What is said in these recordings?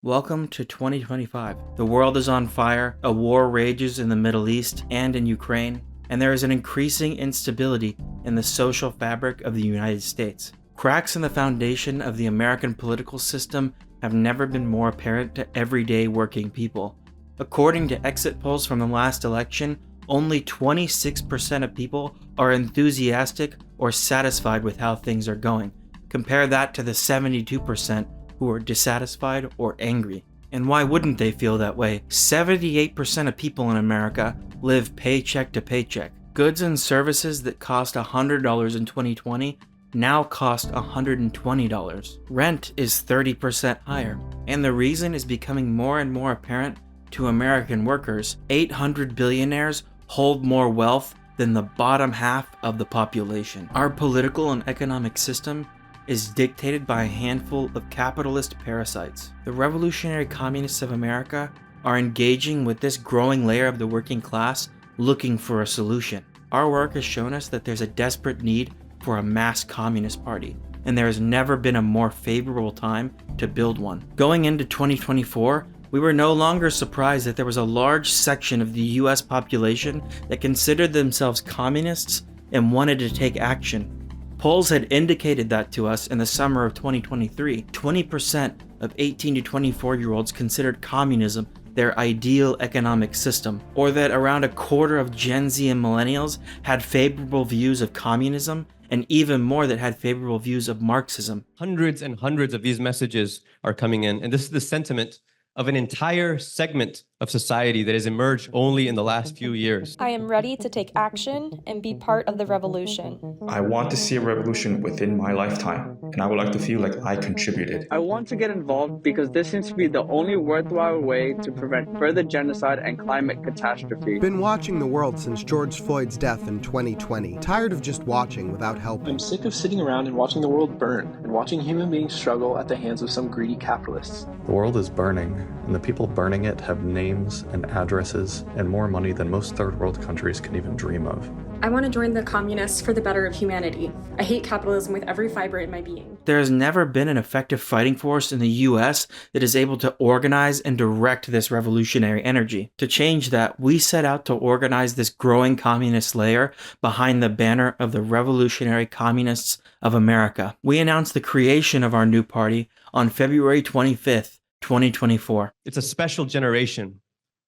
Welcome to 2025. The world is on fire, a war rages in the Middle East and in Ukraine, and there is an increasing instability in the social fabric of the United States. Cracks in the foundation of the American political system have never been more apparent to everyday working people. According to exit polls from the last election, only 26% of people are enthusiastic or satisfied with how things are going. Compare that to the 72% who are dissatisfied or angry. And why wouldn't they feel that way? 78% of people in America live paycheck to paycheck. Goods and services that cost $100 in 2020 now cost $120. Rent is 30% higher. And the reason is becoming more and more apparent to American workers. 800 billionaires hold more wealth than the bottom half of the population. Our political and economic system is dictated by a handful of capitalist parasites. The revolutionary communists of America are engaging with this growing layer of the working class, looking for a solution. Our work has shown us that there's a desperate need for a mass communist party, and there has never been a more favorable time to build one. Going into 2024, we were no longer surprised that there was a large section of the US population that considered themselves communists and wanted to take action. Polls had indicated that to us in the summer of 2023. 20% of 18 to 24-year-olds considered communism their ideal economic system, or that around a quarter of Gen Z and millennials had favorable views of communism, and even more that had favorable views of Marxism. Hundreds and hundreds of these messages are coming in, and this is the sentiment of an entire segment of society that has emerged only in the last few years. I am ready to take action and be part of the revolution. I want to see a revolution within my lifetime, and I would like to feel like I contributed. I want to get involved because this seems to be the only worthwhile way to prevent further genocide and climate catastrophe. Been watching the world since George Floyd's death in 2020. Tired of just watching without helping. I'm sick of sitting around and watching the world burn and watching human beings struggle at the hands of some greedy capitalists. The world is burning, and the people burning it have names and addresses and more money than most third world countries can even dream of. I want to join the communists for the better of humanity. I hate capitalism with every fiber in my being. There has never been an effective fighting force in the US that is able to organize and direct this revolutionary energy. To change that, we set out to organize this growing communist layer behind the banner of the Revolutionary Communists of America. We announced the creation of our new party on February 25th, 2024. It's a special generation,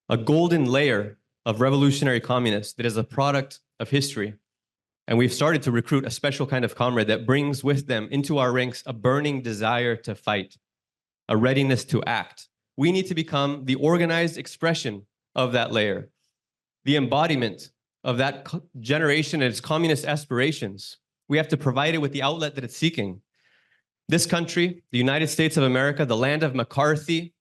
a golden layer of revolutionary communists that is a product of history. And we've started to recruit a special kind of comrade that brings with them into our ranks a burning desire to fight, a readiness to act. We need to become the organized expression of that layer, the embodiment of that generation and its communist aspirations. We have to provide it with the outlet that it's seeking. This country, the United States of America, the land of McCarthy,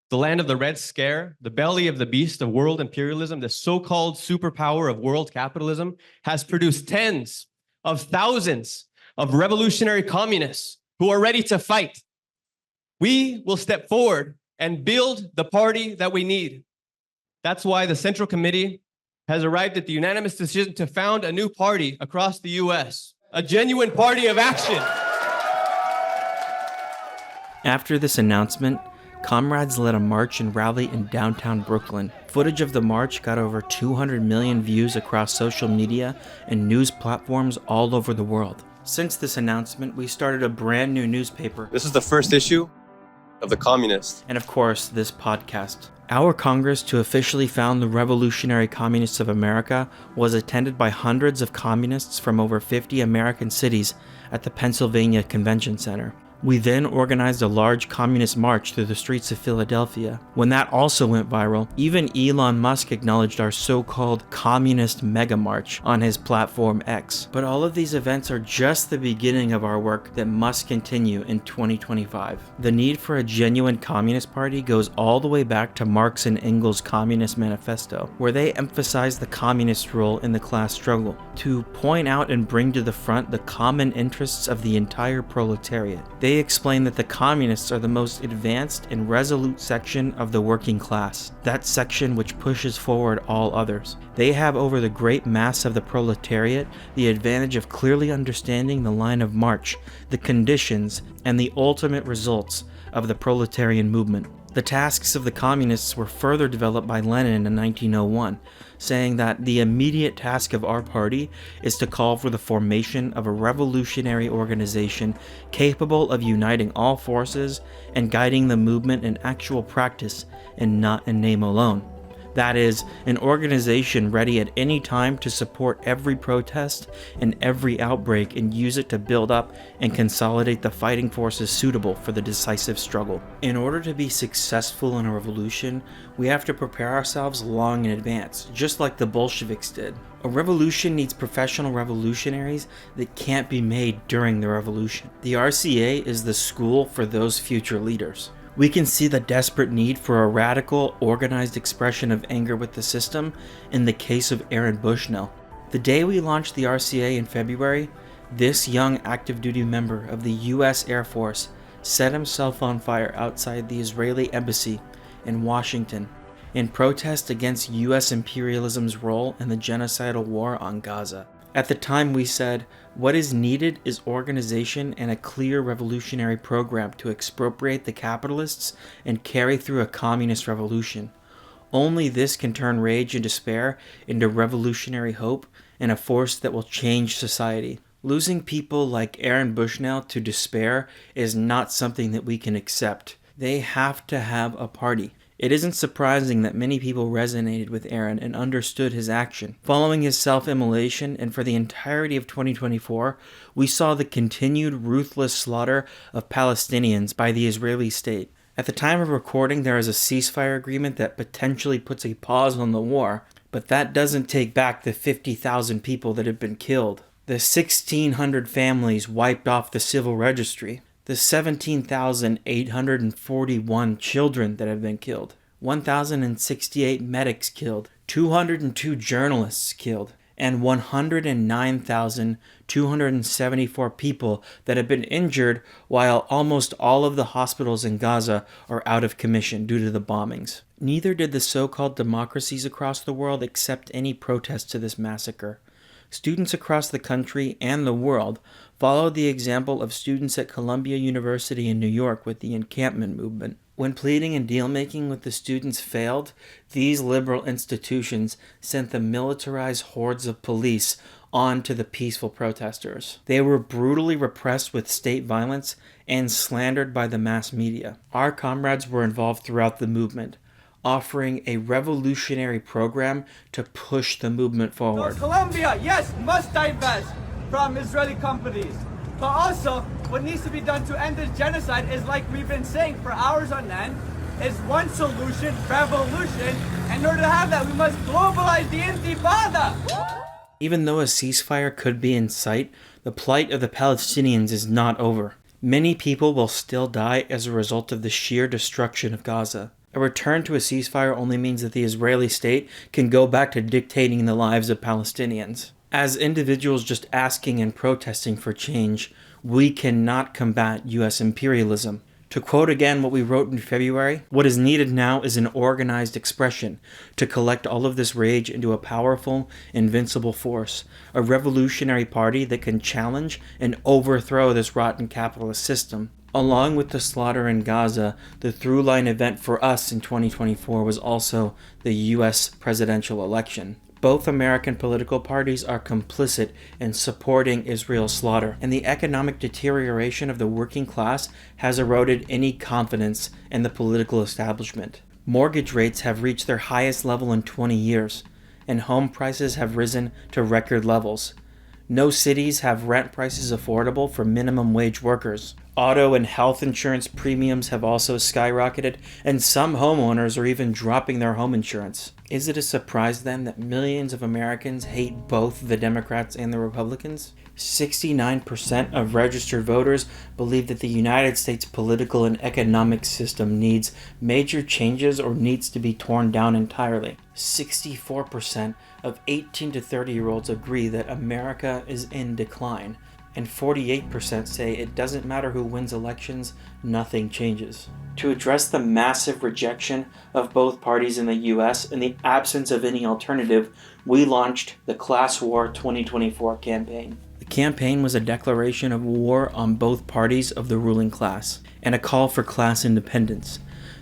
the land of the Red Scare, the belly of the beast of world imperialism, the so-called superpower of world capitalism, has produced tens of thousands of revolutionary communists who are ready to fight. We will step forward and build the party that we need. That's why the Central Committee has arrived at the unanimous decision to found a new party across the US, a genuine party of action. After this announcement, comrades led a march and rally in downtown Brooklyn. Footage of the march got over 200 million views across social media and news platforms all over the world. Since this announcement, we started a brand new newspaper. This is the first issue of The Communist. And of course, this podcast. Our Congress to officially found the Revolutionary Communists of America was attended by hundreds of communists from over 50 American cities at the Pennsylvania Convention Center. We then organized a large communist march through the streets of Philadelphia. When that also went viral, even Elon Musk acknowledged our so-called communist mega march on his platform X. But all of these events are just the beginning of our work that must continue in 2025. The need for a genuine communist party goes all the way back to Marx and Engels' Communist Manifesto, where they emphasize the communist role in the class struggle, to point out and bring to the front the common interests of the entire proletariat. They explain that the communists are the most advanced and resolute section of the working class, that section which pushes forward all others. They have over the great mass of the proletariat the advantage of clearly understanding the line of march, the conditions, and the ultimate results of the proletarian movement. The tasks of the communists were further developed by Lenin in 1901, saying that the immediate task of our party is to call for the formation of a revolutionary organization capable of uniting all forces and guiding the movement in actual practice and not in name alone. That is, an organization ready at any time to support every protest and every outbreak and use it to build up and consolidate the fighting forces suitable for the decisive struggle. In order to be successful in a revolution, we have to prepare ourselves long in advance, just like the Bolsheviks did. A revolution needs professional revolutionaries that can't be made during the revolution. The RCA is the school for those future leaders. We can see the desperate need for a radical, organized expression of anger with the system in the case of Aaron Bushnell. The day we launched the RCA in February, this young active duty member of the US Air Force set himself on fire outside the Israeli embassy in Washington in protest against US imperialism's role in the genocidal war on Gaza. At the time we said, what is needed is organization and a clear revolutionary program to expropriate the capitalists and carry through a communist revolution. Only this can turn rage and despair into revolutionary hope and a force that will change society. Losing people like Aaron Bushnell to despair is not something that we can accept. They have to have a party. It isn't surprising that many people resonated with Aaron and understood his action. Following his self-immolation and for the entirety of 2024, we saw the continued ruthless slaughter of Palestinians by the Israeli state. At the time of recording, there is a ceasefire agreement that potentially puts a pause on the war, but that doesn't take back the 50,000 people that have been killed, the 1,600 families wiped off the civil registry, the 17,841 children that have been killed, 1,068 medics killed, 202 journalists killed, and 109,274 people that have been injured, while almost all of the hospitals in Gaza are out of commission due to the bombings. Neither did the so-called democracies across the world accept any protest to this massacre. Students across the country and the world followed the example of students at Columbia University in New York with the encampment movement. When pleading and deal-making with the students failed, these liberal institutions sent the militarized hordes of police on to the peaceful protesters. They were brutally repressed with state violence and slandered by the mass media. Our comrades were involved throughout the movement, offering a revolutionary program to push the movement forward. So Colombia, yes, must divest from Israeli companies. But also, what needs to be done to end this genocide is, like we've been saying for hours on end, is one solution, revolution. In order to have that, we must globalize the Intifada. Even though a ceasefire could be in sight, the plight of the Palestinians is not over. Many people will still die as a result of the sheer destruction of Gaza. A return to a ceasefire only means that the Israeli state can go back to dictating the lives of Palestinians. As individuals just asking and protesting for change, we cannot combat US imperialism. To quote again what we wrote in February, what is needed now is an organized expression to collect all of this rage into a powerful, invincible force, a revolutionary party that can challenge and overthrow this rotten capitalist system. Along with the slaughter in Gaza, the through-line event for us in 2024 was also the US presidential election. Both American political parties are complicit in supporting Israel's slaughter, and the economic deterioration of the working class has eroded any confidence in the political establishment. Mortgage rates have reached their highest level in 20 years, and home prices have risen to record levels. No cities have rent prices affordable for minimum wage workers. Auto and health insurance premiums have also skyrocketed, and some homeowners are even dropping their home insurance. Is it a surprise then that millions of Americans hate both the Democrats and the Republicans? 69% of registered voters believe that the United States political and economic system needs major changes or needs to be torn down entirely. 64% of 18 to 30-year-olds agree that America is in decline, and 48% say it doesn't matter who wins elections, nothing changes. To address the massive rejection of both parties in the US in the absence of any alternative, we launched the Class War 2024 campaign. The campaign was a declaration of war on both parties of the ruling class, and a call for class independence.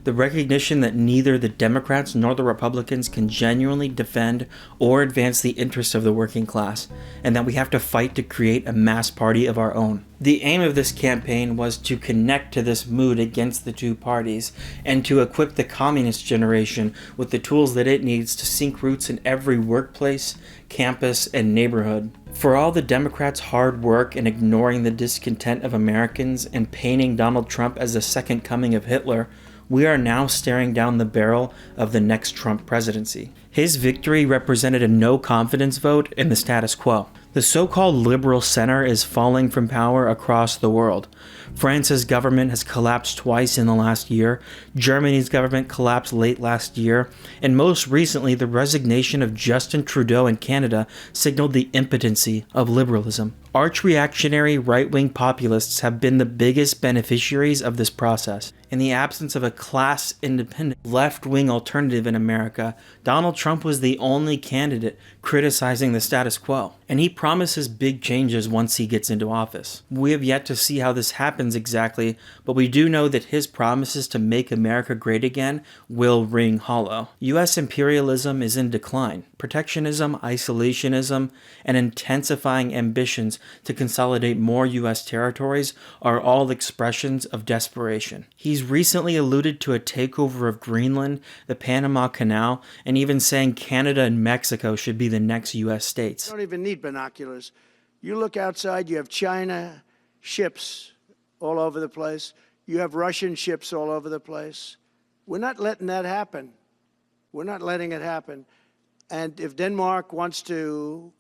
The recognition that neither the Democrats nor the Republicans can genuinely defend or advance the interests of the working class, and that we have to fight to create a mass party of our own. The aim of this campaign was to connect to this mood against the two parties and to equip the communist generation with the tools that it needs to sink roots in every workplace, campus, and neighborhood. For all the Democrats' hard work in ignoring the discontent of Americans and painting Donald Trump as the second coming of Hitler, we are now staring down the barrel of the next Trump presidency. His victory represented a no-confidence vote in the status quo. The so-called liberal center is falling from power across the world. France's government has collapsed twice in the last year, Germany's government collapsed late last year, and most recently the resignation of Justin Trudeau in Canada signaled the impotency of liberalism. Arch-reactionary right-wing populists have been the biggest beneficiaries of this process. In the absence of a class-independent left-wing alternative in America, Donald Trump was the only candidate criticizing the status quo, and he promises big changes once he gets into office. We have yet to see how this happens exactly, but we do know that his promises to make America great again will ring hollow. U.S. imperialism is in decline. Protectionism, isolationism, and intensifying ambitions to consolidate more U.S. territories are all expressions of desperation. He's recently alluded to a takeover of Greenland, the Panama Canal, and even saying Canada and Mexico should be the next U.S. states. You don't even need binoculars. You look outside, you have China ships all over the place. You have Russian ships all over the place. We're not letting that happen. We're not letting it happen. And if Denmark wants to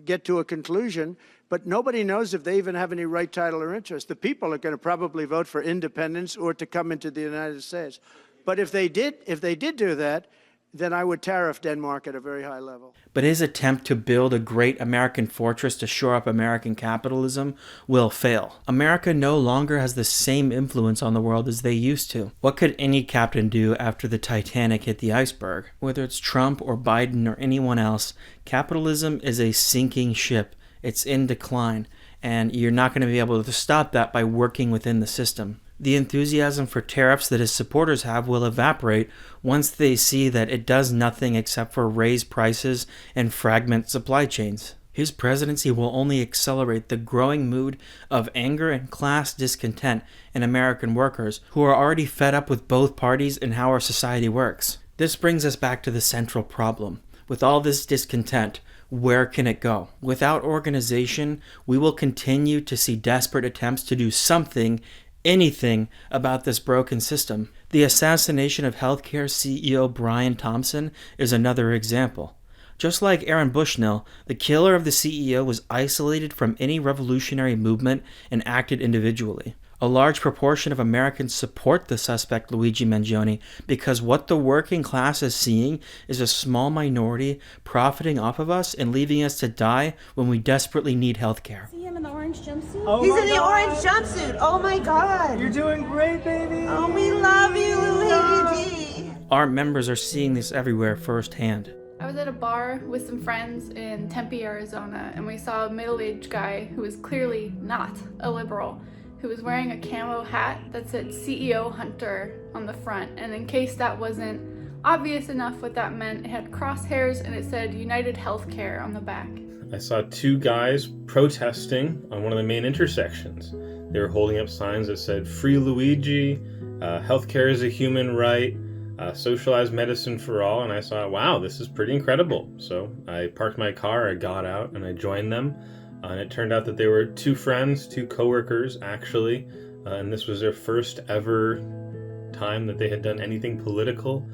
get to a conclusion, but nobody knows if they even have any right, title, or interest. The people are going to probably vote for independence or to come into the United States. But if they did do that, then I would tariff Denmark at a very high level. But his attempt to build a great American fortress to shore up American capitalism will fail. America no longer has the same influence on the world as they used to. What could any captain do after the Titanic hit the iceberg? Whether it's Trump or Biden or anyone else, capitalism is a sinking ship. It's in decline, and you're not going to be able to stop that by working within the system. The enthusiasm for tariffs that his supporters have will evaporate once they see that it does nothing except for raise prices and fragment supply chains. His presidency will only accelerate the growing mood of anger and class discontent in American workers who are already fed up with both parties and how our society works. This brings us back to the central problem. With all this discontent, where can it go? Without organization, we will continue to see desperate attempts to do something, anything, about this broken system. The assassination of healthcare CEO Brian Thompson is another example. Just like Aaron Bushnell, the killer of the CEO was isolated from any revolutionary movement and acted individually. A large proportion of Americans support the suspect Luigi Mangione because what the working class is seeing is a small minority profiting off of us and leaving us to die when we desperately need health care. See him in the orange jumpsuit? Oh, he's in the orange jumpsuit. Oh my God. You're doing great, baby. Oh, we love you, Luigi. Our members are seeing this everywhere firsthand. I was at a bar with some friends in Tempe, Arizona, and we saw a middle-aged guy who was clearly not a liberal, who was wearing a camo hat that said CEO Hunter on the front, and in case that wasn't obvious enough what that meant, it had crosshairs and it said United Healthcare on the back. I saw two guys protesting on one of the main intersections. They were holding up signs that said Free Luigi, healthcare is a human right, socialized medicine for all, and I thought, wow, this is pretty incredible. So I parked my car, I got out, and I joined them. And it turned out that they were two friends, two coworkers, actually, and this was their first ever time that they had done anything political,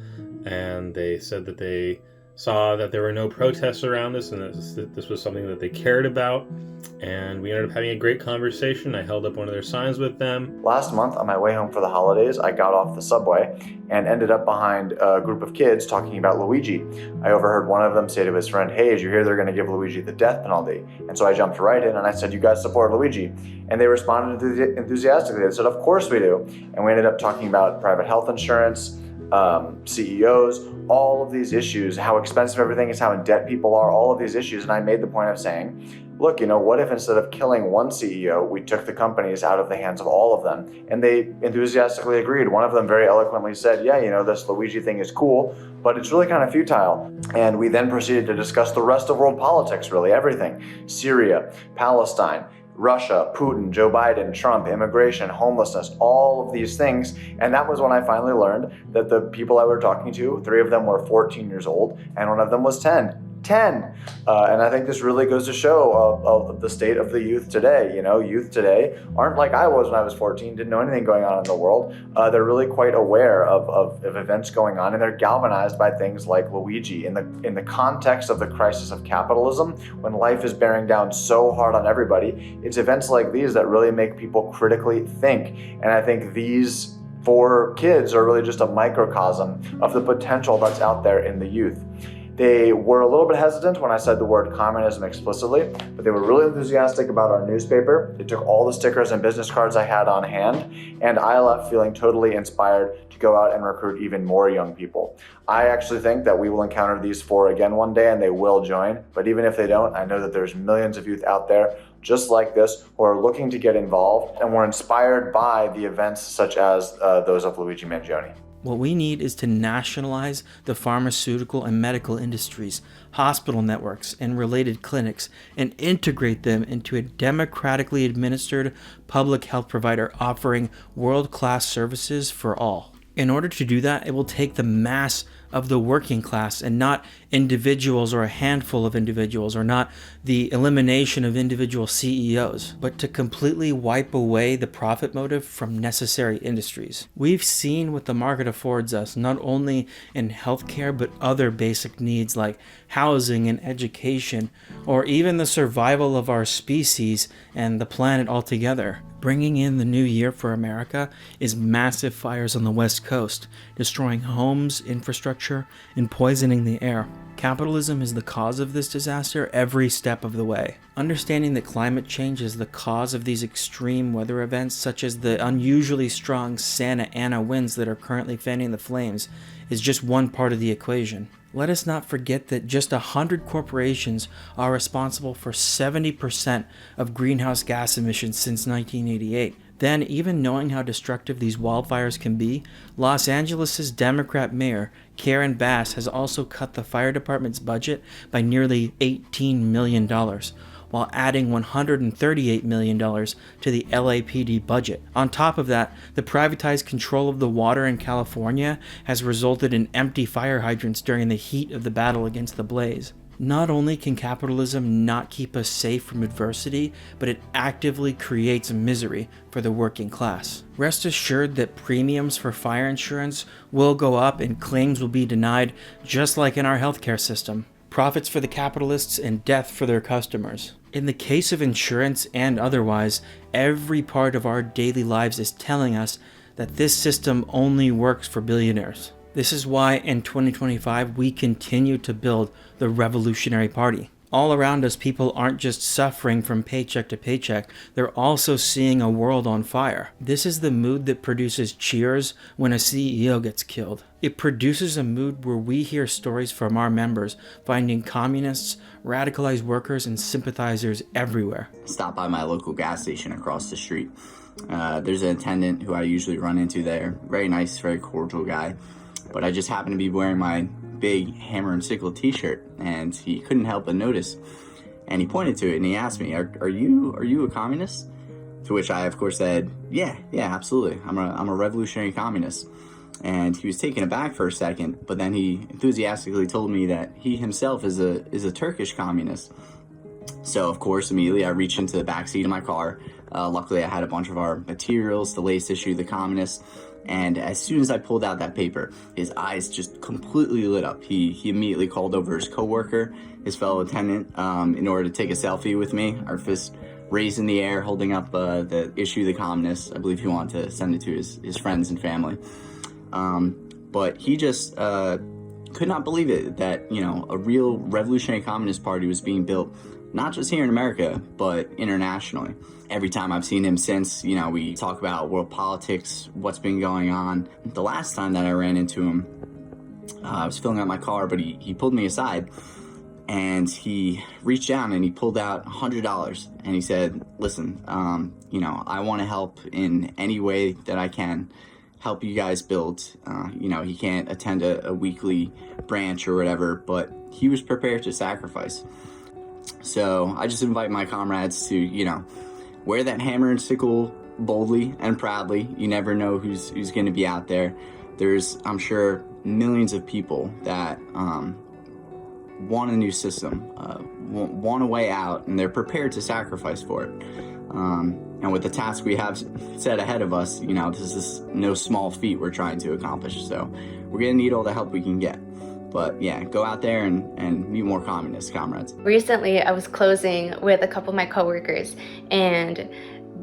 and they said that they saw that there were no protests around this, and that this was something that they cared about, and we ended up having a great conversation. I held up one of their signs with them. Last month, on my way home for the holidays, I got off the subway and ended up behind a group of kids talking about Luigi. I overheard one of them say to his friend, "Hey, as you hear they're going to give Luigi the death penalty." And so I jumped right in and I said, "You guys support Luigi?" And they responded enthusiastically. They said, "Of course we do." And we ended up talking about private health insurance, CEOs, all of these issues, how expensive everything is, how in debt people are, all of these issues. And I made the point of saying, look, what if instead of killing one CEO, we took the companies out of the hands of all of them? And they enthusiastically agreed. One of them very eloquently said, yeah, this Luigi thing is cool, but it's really kind of futile. And we then proceeded to discuss the rest of world politics, really everything. Syria, Palestine, Russia, Putin, Joe Biden, Trump, immigration, homelessness, all of these things. And that was when I finally learned that the people I were talking to, 3 of them were 14 years old, and 1 of them was 10. And I think this really goes to show the state of the youth today. Youth today aren't like I was when I was 14, didn't know anything going on in the world. They're really quite aware of events going on, and they're galvanized by things like Luigi. In the context of the crisis of capitalism, when life is bearing down so hard on everybody, it's events like these that really make people critically think. And I think these 4 kids are really just a microcosm of the potential that's out there in the youth. They were a little bit hesitant when I said the word communism explicitly, but they were really enthusiastic about our newspaper. They took all the stickers and business cards I had on hand, and I left feeling totally inspired to go out and recruit even more young people. I actually think that we will encounter these 4 again one day, and they will join. But even if they don't, I know that there's millions of youth out there just like this who are looking to get involved and were inspired by the events such as those of Luigi Mangione. What we need is to nationalize the pharmaceutical and medical industries, hospital networks, and related clinics, and integrate them into a democratically administered public health provider offering world-class services for all. In order to do that, it will take the mass of the working class and not individuals or a handful of individuals, or not the elimination of individual CEOs, but to completely wipe away the profit motive from necessary industries. We've seen what the market affords us, not only in healthcare, but other basic needs like housing and education, or even the survival of our species and the planet altogether. Bringing in the new year for America is massive fires on the West Coast, destroying homes, infrastructure, and poisoning the air. Capitalism is the cause of this disaster every step of the way. Understanding that climate change is the cause of these extreme weather events, such as the unusually strong Santa Ana winds that are currently fanning the flames, is just one part of the equation. Let us not forget that just 100 corporations are responsible for 70% of greenhouse gas emissions since 1988. Then, even knowing how destructive these wildfires can be, Los Angeles' Democrat mayor, Karen Bass, has also cut the fire department's budget by nearly $18 million, while adding $138 million to the LAPD budget. On top of that, the privatized control of the water in California has resulted in empty fire hydrants during the heat of the battle against the blaze. Not only can capitalism not keep us safe from adversity, but it actively creates misery for the working class. Rest assured that premiums for fire insurance will go up and claims will be denied, just like in our healthcare system. Profits for the capitalists and death for their customers. In the case of insurance and otherwise, every part of our daily lives is telling us that this system only works for billionaires. This is why in 2025 we continue to build the Revolutionary Party. All around us, people aren't just suffering from paycheck to paycheck, they're also seeing a world on fire. This is the mood that produces cheers when a CEO gets killed. It produces a mood where we hear stories from our members finding communists, radicalized workers, and sympathizers everywhere. Stop by my local gas station across the street. There's an attendant who I usually run into there. Very nice, very cordial guy. But I just happened to be wearing my big hammer and sickle t-shirt, and he couldn't help but notice. And he pointed to it and he asked me, are you a communist? To which I, of course, said, yeah, absolutely. I'm a revolutionary communist. And he was taken aback for a second, but then he enthusiastically told me that he himself is a Turkish communist. So, of course, immediately I reached into the backseat of my car. Luckily, I had a bunch of our materials, the latest issue of The Communist. And as soon as I pulled out that paper, his eyes just completely lit up. He immediately called over his coworker, his fellow attendant, in order to take a selfie with me. Our fist raised in the air, holding up the issue of The Communist. I believe he wanted to send it to his friends and family. But he just could not believe it that, a real revolutionary communist party was being built, not just here in America, but internationally. Every time I've seen him since, we talk about world politics, what's been going on. The last time that I ran into him, I was filling out my car, but he pulled me aside and he reached down and he pulled out $100 and he said, listen, I want to help in any way that I can, help you guys build. He can't attend a weekly branch or whatever, but he was prepared to sacrifice. So I just invite my comrades to, wear that hammer and sickle boldly and proudly. You never know who's going to be out there. There's, I'm sure, millions of people that want a new system, want a way out, and they're prepared to sacrifice for it. And with the task we have set ahead of us, this is no small feat we're trying to accomplish. So we're going to need all the help we can get. But yeah, go out there and meet more communists, comrades. Recently, I was closing with a couple of my coworkers, and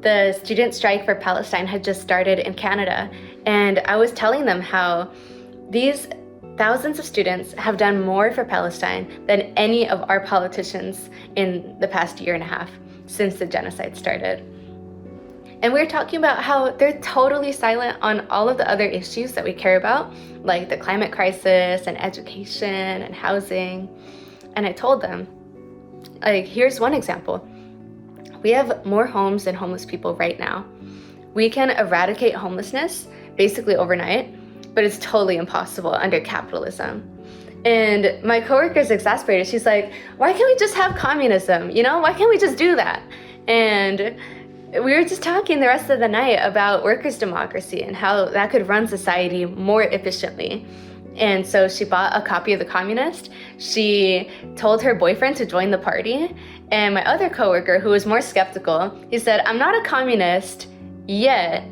the student strike for Palestine had just started in Canada. And I was telling them how these thousands of students have done more for Palestine than any of our politicians in the past year and a half since the genocide started. And we were talking about how they're totally silent on all of the other issues that we care about, like the climate crisis and education and housing. And I told them, here's one example. We have more homes than homeless people right now. We can eradicate homelessness basically overnight, but it's totally impossible under capitalism. And my coworker's exasperated. She's like, why can't we just have communism? Why can't we just do that? And we were just talking the rest of the night about workers' democracy and how that could run society more efficiently. And so she bought a copy of The Communist. She told her boyfriend to join the party. And my other coworker, who was more skeptical, he said, I'm not a communist yet.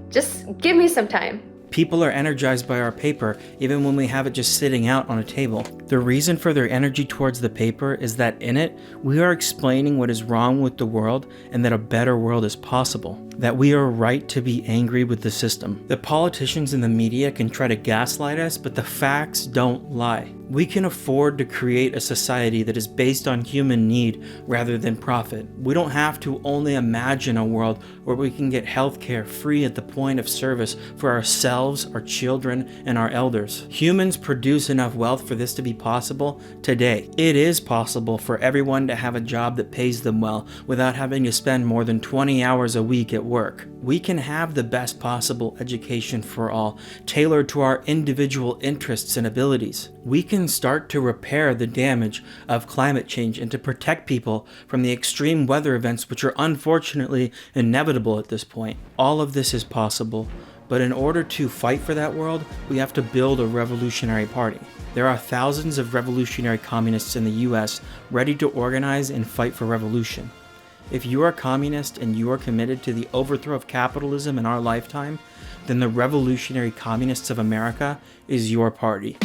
Just give me some time. People are energized by our paper even when we have it just sitting out on a table. The reason for their energy towards the paper is that in it, we are explaining what is wrong with the world and that a better world is possible. That we are right to be angry with the system. The politicians and the media can try to gaslight us, but the facts don't lie. We can afford to create a society that is based on human need rather than profit. We don't have to only imagine a world where we can get healthcare free at the point of service for ourselves, our children, and our elders. Humans produce enough wealth for this to be possible today. It is possible for everyone to have a job that pays them well without having to spend more than 20 hours a week at work. We can have the best possible education for all, tailored to our individual interests and abilities. We can start to repair the damage of climate change and to protect people from the extreme weather events which are unfortunately inevitable at this point. All of this is possible, but in order to fight for that world, we have to build a revolutionary party. There are thousands of revolutionary communists in the US ready to organize and fight for revolution. If you are a communist and you are committed to the overthrow of capitalism in our lifetime, then the Revolutionary Communists of America is your party.